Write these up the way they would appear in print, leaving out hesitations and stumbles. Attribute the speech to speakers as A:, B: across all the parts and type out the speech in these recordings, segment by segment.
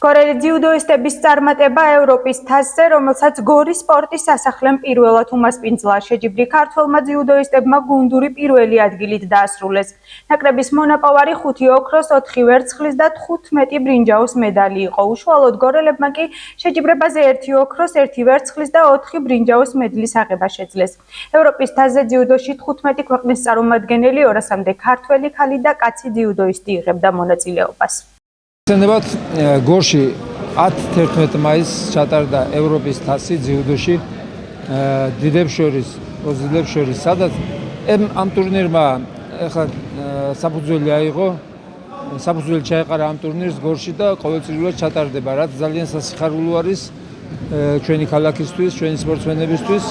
A: გორელი ძიუდოისტების წარმატება ევროპის თასზე, რომელსაც გორის სპორტის სასახლემ პირველად უმასპინძლა. შეჯიბრი ქართველმა ძიუდოისტებმა გუნდური პირველი ადგილით დაასრულეს. ნაკრების მონაპოვარი 5 ოქროს, 4 ვერცხლის და 15 ბრინჯაოს მედალი იყო. უშუალოდ გორელებმა კი შეჯიბრებაზე 1 ოქროს, 1 ვერცხლის და 4 ბრინჯაოს მედლის აღება შეძლეს. ევროპის თასზე ძიუდოში 15 ქვეყნის წარმომადგენელი 200-მდე ქართველი ქალი და კაცი ძიუდოისტი იღებდა მონაწილეობას.
B: Sendebat Gorshi 10-11 მაისს ჩატარდა ევროპის თასი ძიუდოში დიდებს შორის, სადაც ამ ტურნირმა ახლა საფუძველი აიღო, საფუძველი ჩაეყარა ამ ტურნირს Gorshi და ყოველწლიურად ჩატარდება, რაც ძალიან სასიხარულო არის ჩვენი ქალაქისთვის, ჩვენი სპორტსმენებისთვის,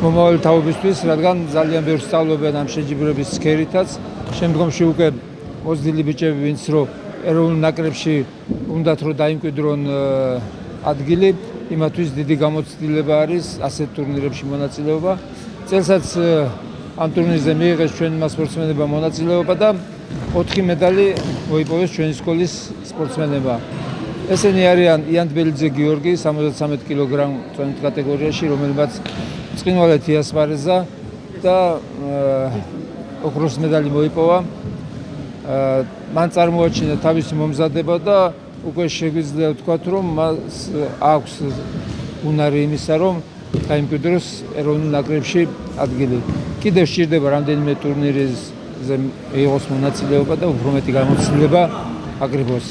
B: მომავალი თაობისთვის, რადგან ძალიან ბევრს სწავლობენ ამ შეჯიბრების სქერითაც. შემდგომში უკვე მოზრდილი ბიჭები, ვინც რო ეროვნულ ნაკრებში უნდათ რომ დაიმკვიდრონ ადგილი, იმათვის დიდი გამოცდილება არის ასეთ ტურნირებში მონაწილეობა. წელსაც ამ ტურნირზე მიიღეს ჩვენმა სპორტსმენებმა მონაწილეობა და 4 медали მოიპოვეს ჩვენი სკოლის სპორტსმენებმა. ესენი არიან იან თბელიძე გიორგი 73 კილოგრამ წონით კატეგორიაში, რომელმაც წყინვალეთ იასპარეზა და ოქროს медали მოიპოვა. მან წარმოაჩინა თავისი მომზადება და უკვე შეგვიძლია ვთქვათ, რომ მას აქვს უნარი იმისა, რომ დაიმკვიდროს ეროვნულ ნაკრებში ადგილი. კიდევ სჭირდება რამდენიმე ტურნირზე მიიღოს მონაწილეობა და უფრო მეტი გამოცდილება აკრიბოს.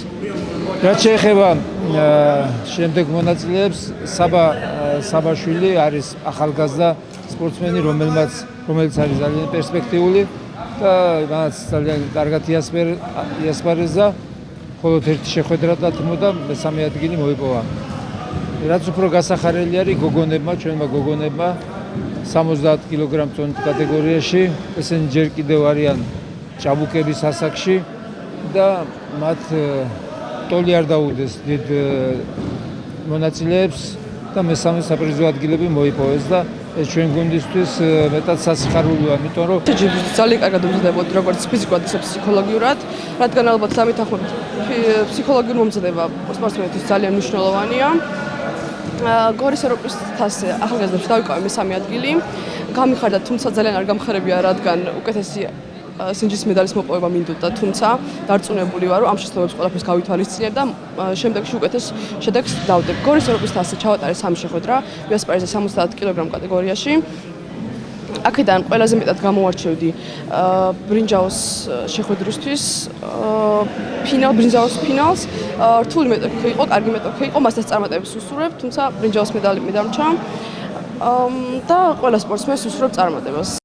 B: რაც შეეხება შემდეგ მონაწილეებს, საბაშვილი არის ახალგაზრდა სპორტსმენი, რომელიც არის ძალიან პერსპექტიული და მას ძალიან კარგად იასპარეზა, მხოლოდ ერთი შეხვედრა დათმო და მესამე ადგილი მოიპოვა. რაც უფრო გასახარელი არის ჩვენმა გოგონებმა 70 კილოგრამ წონით კატეგორიაში, ესენი ჯერ კიდევ არიან ჭაბუკების ასაკში და მათ ტოლი არ დაუდეს დიდ მონაწილეებს და მესამე საპრიზო ადგილები მოიპოვეს და ეს ჩვენ გუნდისთვის მეტად სასიხარულოა, იმიტომ რომ
C: ძალიან კარგად მომზადებოდი როგორც ფიზიკურად, ისე ფსიქოლოგიურად, რადგან ალბათ სამეთანხმებით ფსიქოლოგიური მომზადება სპორტსმენთვის ძალიან მნიშვნელოვანია. გორის ევროპის თასზე ახალგაზრდებში დავიკავე მესამე ადგილი. გამიხარდა, თუმცა ძალიან არ გამხარებია, რადგან უკეთესი სინჯის მედალის მოპოვება მინდოდა, თუმცა დარწმუნებული ვარ, რომ ამ შესაძლებლობებს ყველაფერს გავითვალისწინებ და შემდეგში უკეთეს შედეგს დავდებ. გორის ევროპის თასზე ჩავატარე 3 შეხვედრა, იასპარეზა 70 კილოგრამ კატეგორიაში. აქედან ყველაზე მეტად გამოვარჩევდი ბრინჯაოს შეხვედრისთვის, ბრინჯაოს ფინალს. რთული მეტოქე იყო, კარგი მეტოქე იყო, მასთან წარმატებას უსურვებ, თუმცა ბრინჯაოს მედალი მე დამრჩა და ყველა სპორტსმენს უსურვებ წარმატებას.